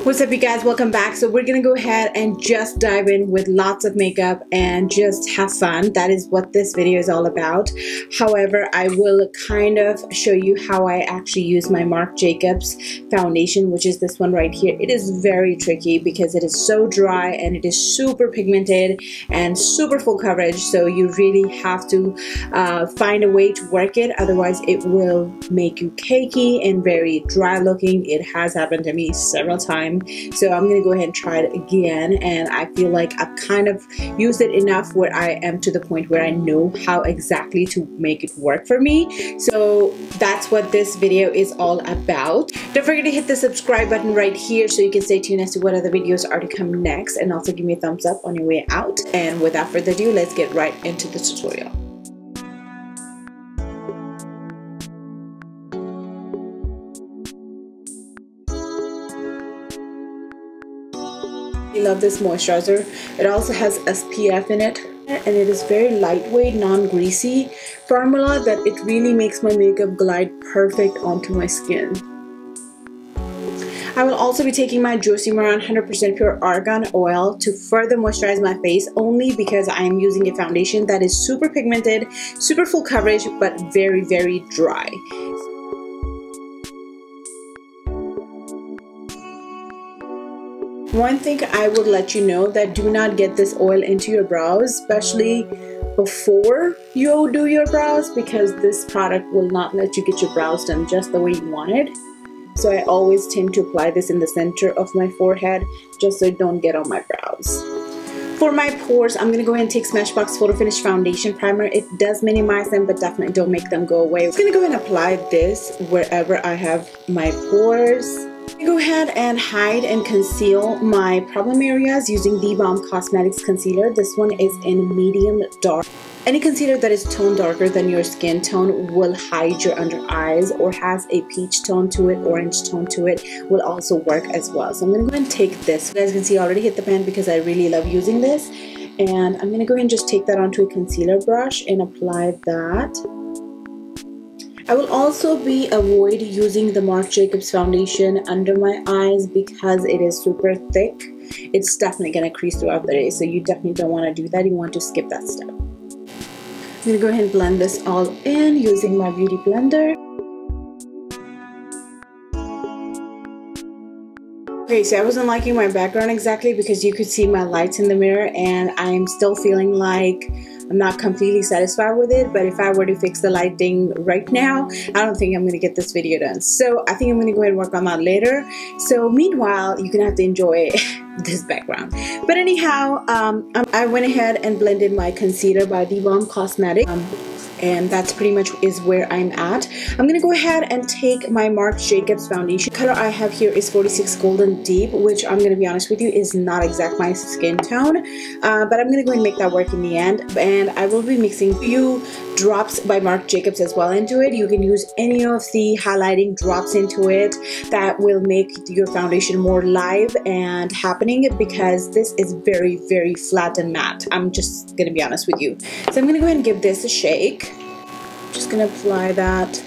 What's up, you guys? Welcome back. So we're gonna go ahead and just dive in with lots of makeup and just have fun. That is what this video is all about. However, I will kind of show you how I actually use my Marc Jacobs foundation, which is this one right here. It is very tricky because it is so dry and it is super pigmented and super full coverage, so you really have to find a way to work it, otherwise it will make you cakey and very dry looking. It has happened to me several times. So I'm gonna go ahead and try it again, and I feel like I've kind of used it enough where I am to the point where I know how exactly to make it work for me. So that's what this video is all about. Don't forget to hit the subscribe button right here so you can stay tuned as to what other videos are to come next, and also give me a thumbs up on your way out. And without further ado, let's get right into the tutorial. I love this moisturizer. It also has SPF in it, and it is very lightweight, non-greasy formula that it really makes my makeup glide perfect onto my skin. I will also be taking my Josie Maran 100% pure argan oil to further moisturize my face, only because I am using a foundation that is super pigmented, super full coverage, but very, very dry. One thing I would let you know that do not get this oil into your brows, especially before you do your brows, because this product will not let you get your brows done just the way you want it. So I always tend to apply this in the center of my forehead just so it don't get on my brows. For my pores, I'm going to go ahead and take Smashbox Photo Finish Foundation Primer. It does minimize them, but definitely don't make them go away. I'm just going to go ahead and apply this wherever I have my pores. Go ahead and hide and conceal my problem areas using the Balm Cosmetics concealer. This one is in medium dark. Any concealer that is toned darker than your skin tone will hide your under eyes, or has a peach tone to it, orange tone to it, will also work as well. So I'm going to go ahead and take this. As you can see, I already hit the pan because I really love using this. And I'm going to go ahead and just take that onto a concealer brush and apply that. I will also be avoid using the Marc Jacobs foundation under my eyes because it is super thick. It's definitely going to crease throughout the day, so you definitely don't want to do that. You want to skip that step. I'm going to go ahead and blend this all in using my beauty blender. Okay, so I wasn't liking my background exactly because you could see my lights in the mirror, and I'm still feeling like I'm not completely satisfied with it. But if I were to fix the lighting right now, I don't think I'm going to get this video done. So I think I'm going to go ahead and work on that later. So meanwhile, you're going to have to enjoy this background. But anyhow, I went ahead and blended my concealer by the Balm Cosmetics. And that's pretty much is where I'm at. I'm gonna go ahead and take my Marc Jacobs foundation. The color I have here is 46 Golden Deep, which I'm gonna be honest with you is not exact my skin tone, but I'm gonna go ahead and make that work in the end. And I will be mixing a few drops by Marc Jacobs as well into it. You can use any of the highlighting drops into it that will make your foundation more live and happening, because this is very, very flat and matte. I'm just gonna be honest with you. So I'm gonna go ahead and give this a shake. Just gonna apply that.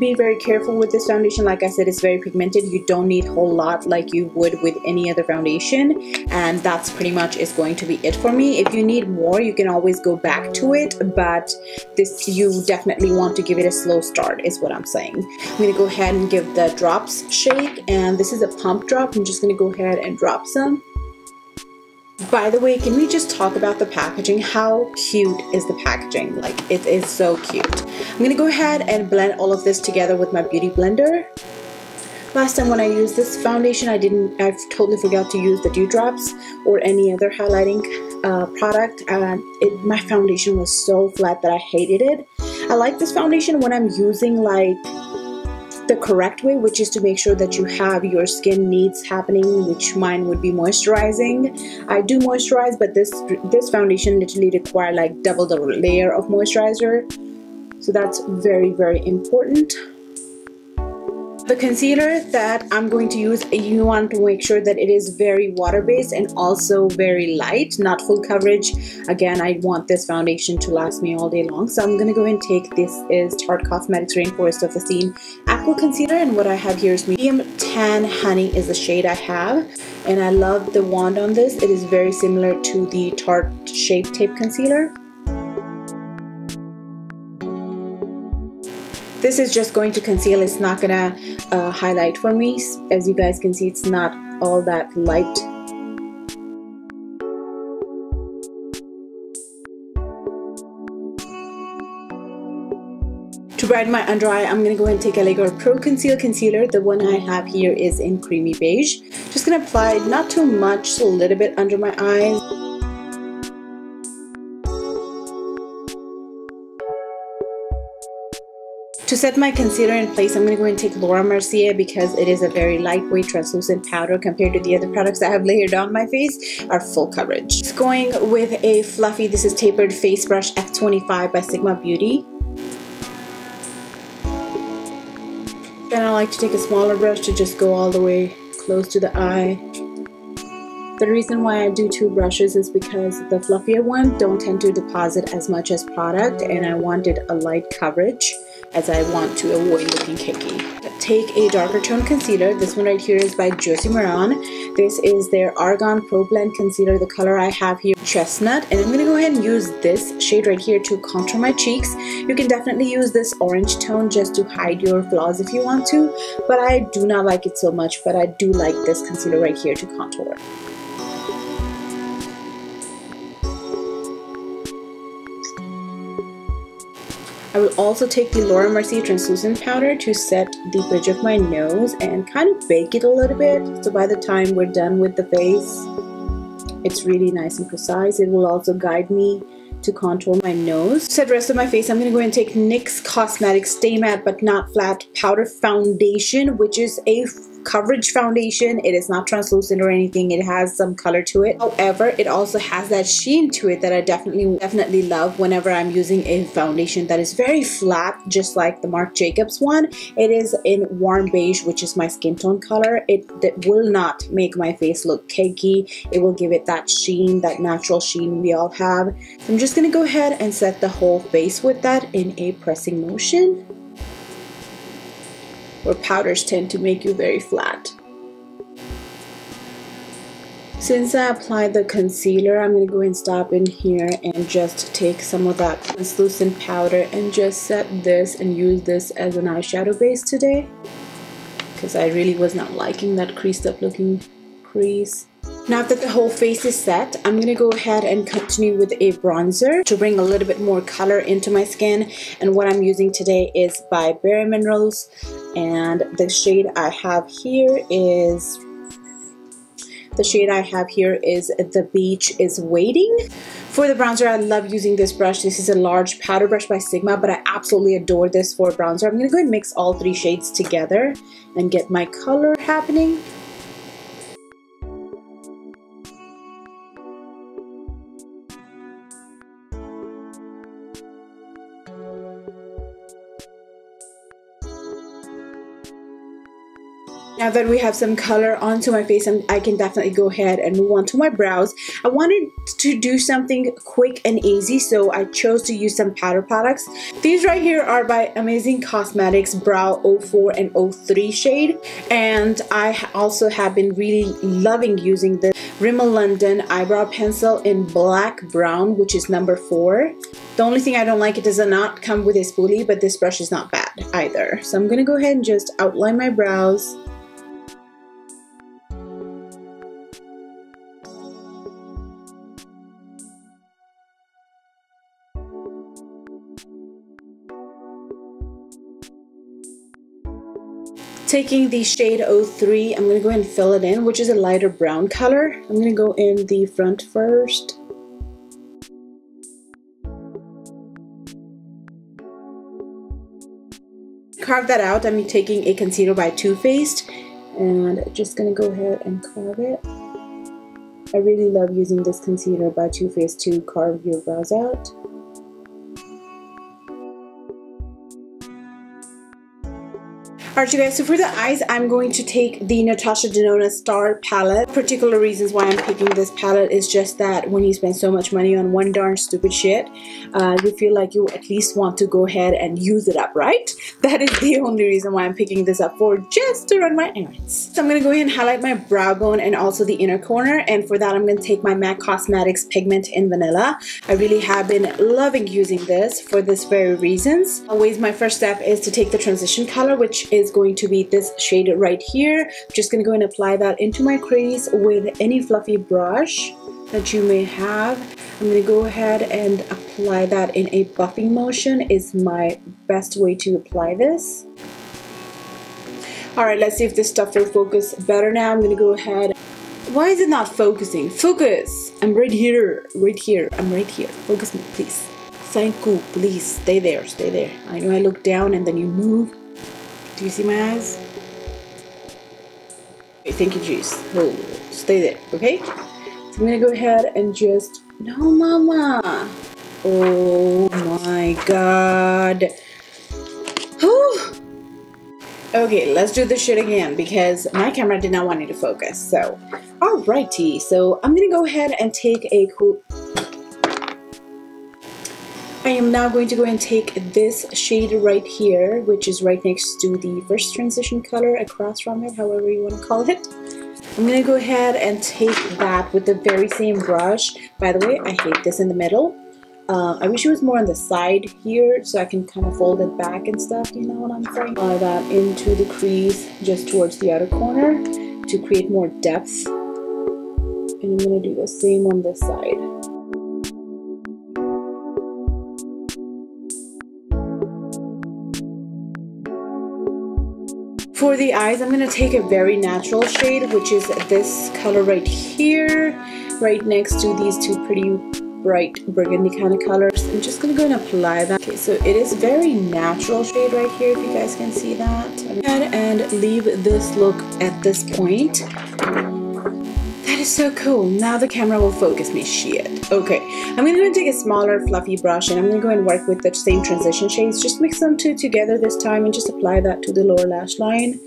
Be very careful with this foundation. Like I said, it's very pigmented. You don't need a whole lot like you would with any other foundation, and that's pretty much is going to be it for me. If you need more, you can always go back to it, but this, you definitely want to give it a slow start is what I'm saying. I'm gonna go ahead and give the drops shake, and this is a pump drop. I'm just gonna go ahead and drop some. By the way, can we just talk about the packaging? How cute is the packaging? Like, it is so cute. I'm gonna go ahead and blend all of this together with my beauty blender. Last time when I used this foundation, I totally forgot to use the dewdrops or any other highlighting product, and my foundation was so flat that I hated it. I like this foundation when I'm using like the correct way, which is to make sure that you have your skin needs happening, which mine would be moisturizing. I do moisturize, but this foundation literally requires like double the layer of moisturizer, so that's very, very important. The concealer that I'm going to use, you want to make sure that it is very water-based and also very light, not full coverage. Again, I want this foundation to last me all day long. So I'm going to go and take, this is Tarte Cosmetics Rainforest of the Sea Aqua Concealer, and what I have here is Medium Tan Honey is the shade I have. And I love the wand on this. It is very similar to the Tarte Shape Tape Concealer. This is just going to conceal, it's not gonna highlight for me. As you guys can see, it's not all that light. To brighten my under eye, I'm gonna go ahead and take a Lego Pro Conceal Concealer. The one I have here is in Creamy Beige. Just gonna apply not too much, so a little bit under my eyes. To set my concealer in place, I'm going to go and take Laura Mercier because it is a very lightweight translucent powder compared to the other products I have layered on my face are full coverage. Just going with a fluffy, this is Tapered Face Brush F25 by Sigma Beauty. Then I like to take a smaller brush to just go all the way close to the eye. The reason why I do two brushes is because the fluffier one don't tend to deposit as much as product, and I wanted a light coverage as I want to avoid looking cakey. Take a darker tone concealer. This one right here is by Josie Maran. This is their Argan Pro Blend Concealer. The color I have here, Chestnut. And I'm going to go ahead and use this shade right here to contour my cheeks. You can definitely use this orange tone just to hide your flaws if you want to. But I do not like it so much. But I do like this concealer right here to contour. I will also take the Laura Mercier translucent powder to set the bridge of my nose and kind of bake it a little bit, so by the time we're done with the face, it's really nice and precise. It will also guide me to contour my nose. To set the rest of my face, I'm going to go ahead and take NYX Cosmetics Stay Matte But Not Flat Powder Foundation, which is a coverage foundation. It is not translucent or anything. It has some color to it. However, it also has that sheen to it that I definitely love whenever I'm using a foundation that is very flat, just like the Marc Jacobs one. It is in warm beige, which is my skin tone color. It will not make my face look cakey. It will give it that sheen, that natural sheen we all have. So I'm just going to go ahead and set the whole face with that in a pressing motion, where powders tend to make you very flat. Since I applied the concealer, I'm going to go ahead and stop in here and just take some of that translucent powder and just set this and use this as an eyeshadow base today, because I really was not liking that creased up looking crease. Now that the whole face is set, I'm going to go ahead and continue with a bronzer to bring a little bit more color into my skin. And what I'm using today is by Bare Minerals, and the shade I have here is The Beach is Waiting. For the bronzer, I love using this brush. This is a large powder brush by Sigma, but I absolutely adore this for bronzer. I'm going to go ahead and mix all three shades together and get my color happening. Now that we have some color onto my face, I can definitely go ahead and move on to my brows. I wanted to do something quick and easy, so I chose to use some powder products. These right here are by Amazing Cosmetics Brow 04 and 03 shade, and I also have been really loving using the Rimmel London eyebrow pencil in black brown, which is number 4. The only thing I don't like, it does not come with a spoolie, but this brush is not bad either. So I'm gonna go ahead and just outline my brows. Taking the shade 03, I'm going to go ahead and fill it in, which is a lighter brown color. I'm going to go in the front first. Carve that out. I'm taking a concealer by Too Faced and just going to go ahead and carve it. I really love using this concealer by Too Faced to carve your brows out. Alright you guys, so for the eyes, I'm going to take the Natasha Denona Star palette. Particular reasons why I'm picking this palette is just that when you spend so much money on one darn stupid shit, you feel like you at least want to go ahead and use it up, right? That is the only reason why I'm picking this up for, just to run my errands. So I'm going to go ahead and highlight my brow bone and also the inner corner, and for that I'm going to take my MAC Cosmetics Pigment in Vanilla. I really have been loving using this for this very reasons. Always my first step is to take the transition color, which is going to be this shade right here. I'm just going to go and apply that into my crease with any fluffy brush that you may have. I'm going to go ahead and apply that in a buffing motion is my best way to apply this. Alright, let's see if this stuff will focus better now. I'm going to go ahead. Why is it not focusing? Focus! I'm right here. Right here. I'm right here. Focus me, please. Thank you. Please stay there. Stay there. I know I look down and then you move. Do you see my eyes? Okay, thank you, Juice. Oh, stay there, okay? So I'm gonna go ahead and just... No, Mama! Oh my God. Whew. Okay, let's do this shit again because my camera did not want it to focus. So, alrighty. So I'm gonna go ahead and take a cool... I am now going to go and take this shade right here, which is right next to the first transition color across from it, however you want to call it. I'm going to go ahead and take that with the very same brush. By the way, I hate this in the middle. I wish it was more on the side here so I can kind of fold it back and stuff, you know what I'm saying? Apply that into the crease just towards the outer corner to create more depth. And I'm going to do the same on this side. For the eyes, I'm going to take a very natural shade, which is this color right here, right next to these two pretty bright burgundy kind of colors. I'm just going to go and apply that. Okay, so it is very natural shade right here, if you guys can see that. I'm going to go ahead and leave this look at this point. That is so cool. Now the camera will focus me. Shit. Okay, I'm going to go and take a smaller fluffy brush and I'm going to go and work with the same transition shades. Just mix them two together this time and just apply that to the lower lash line.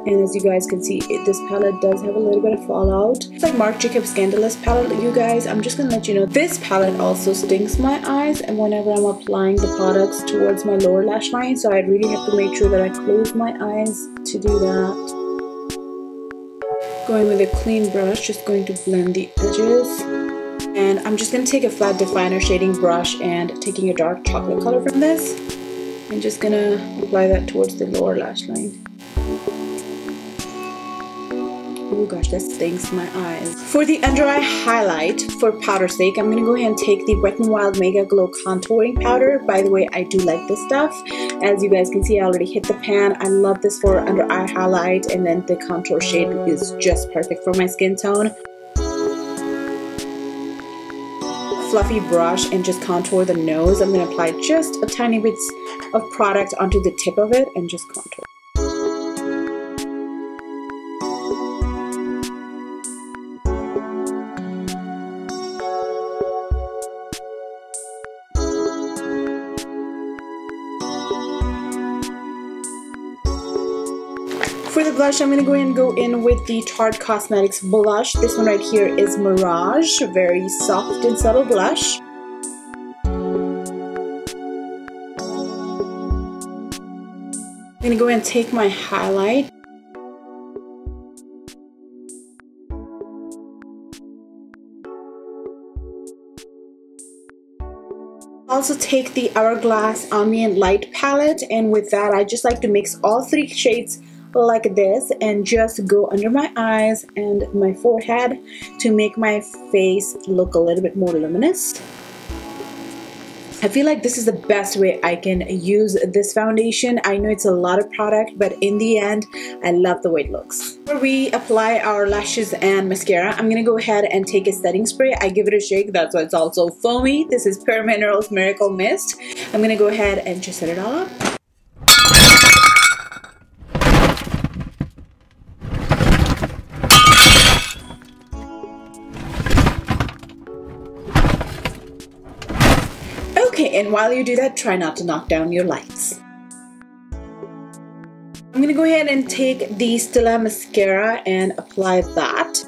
And as you guys can see, this palette does have a little bit of fallout. It's like Marc Jacob Scandalous palette, you guys. I'm just going to let you know, this palette also stings my eyes and whenever I'm applying the products towards my lower lash line. So I really have to make sure that I close my eyes to do that. Going with a clean brush, just going to blend the edges. And I'm just going to take a flat definer shading brush and taking a dark chocolate color from this. I'm just going to apply that towards the lower lash line. Oh gosh, that stings my eyes. For the under eye highlight, for powder sake, I'm going to go ahead and take the Wet n Wild Mega Glow Contouring Powder. By the way, I do like this stuff. As you guys can see, I already hit the pan. I love this for under eye highlight, and then the contour shade is just perfect for my skin tone. Fluffy brush and just contour the nose. I'm going to apply just a tiny bit of product onto the tip of it and just contour. For the blush, I'm going to go in with the Tarte Cosmetics blush. This one right here is Mirage, a very soft and subtle blush. I'm going to go and take my highlight. Also take the Hourglass Ambient Light palette, and with that I just like to mix all three shades like this and just go under my eyes and my forehead to make my face look a little bit more luminous. I feel like this is the best way I can use this foundation. I know it's a lot of product, but in the end, I love the way it looks. Before we apply our lashes and mascara, I'm gonna go ahead and take a setting spray. I give it a shake, that's why it's also foamy. This is Pure Minerals Miracle Mist. I'm gonna go ahead and just set it all up. Okay, and while you do that, try not to knock down your lights. I'm I'm gonna go ahead and take the Stila mascara and apply that.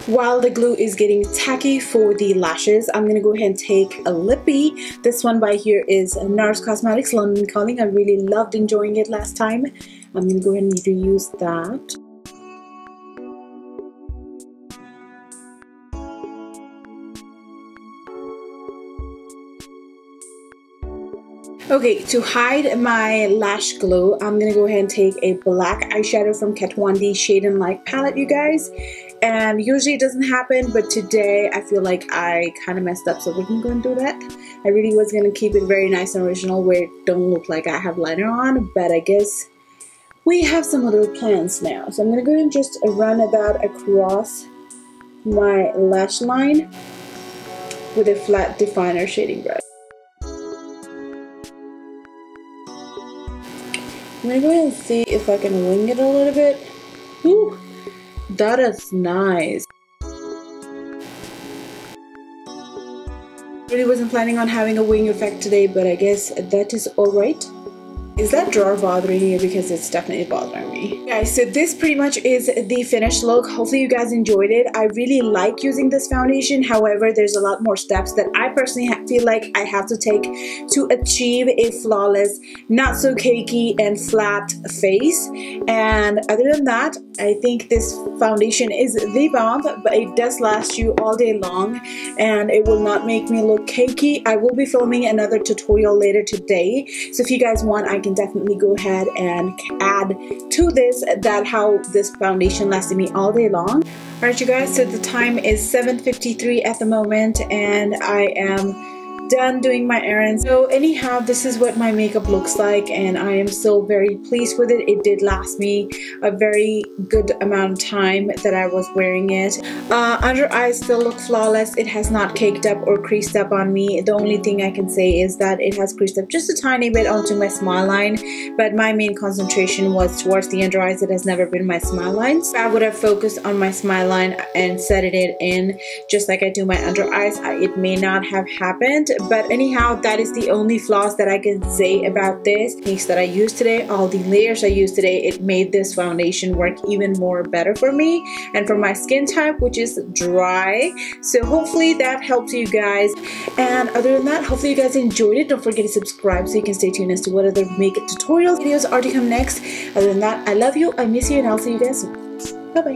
While the glue is getting tacky for the lashes, I'm going to go ahead and take a lippy. This one by here is NARS Cosmetics London Calling. I really loved enjoying it last time. I'm going to go ahead and reuse that. Okay, to hide my lash glue, I'm going to go ahead and take a black eyeshadow from Kat Von D Shade and Light palette, you guys. And usually it doesn't happen, but today I feel like I kind of messed up, so we're going to go and do that. I really was going to keep it very nice and original where it don't look like I have liner on, but I guess we have some other plans now. So I'm going to go ahead and just run that across my lash line with a flat definer shading brush. I'm going to go ahead and see if I can wing it a little bit. Ooh, that is nice. Really wasn't planning on having a wing effect today, but I guess that is alright. Is that drawer bothering you? Because it's definitely bothering me. Guys, so this pretty much is the finished look. Hopefully you guys enjoyed it. I really like using this foundation. However, there's a lot more steps that I personally feel like I have to take to achieve a flawless, not so cakey and flat face. And other than that, I think this foundation is the bomb, but it does last you all day long and it will not make me look cakey. I will be filming another tutorial later today. So if you guys want, I can definitely go ahead and add to this that how this foundation lasted me all day long. Alright you guys, so the time is 7:53 at the moment and I am done doing my errands. So anyhow, this is what my makeup looks like and I am so very pleased with it. It did last me a very good amount of time that I was wearing it. Under eyes still look flawless. It has not caked up or creased up on me. The only thing I can say is that it has creased up just a tiny bit onto my smile line, but my main concentration was towards the under eyes. It has never been my smile lines. I would have focused on my smile line and set it in just like I do my under eyes. It may not have happened, but anyhow, that is the only flaws that I can say about this. Techniques that I used today, all the layers I used today, it made this foundation work even more better for me and for my skin type, which is dry. So hopefully that helps you guys. And other than that, hopefully you guys enjoyed it. Don't forget to subscribe so you can stay tuned as to what other makeup tutorials videos are to come next. Other than that, I love you, I miss you, and I'll see you guys soon. Bye bye.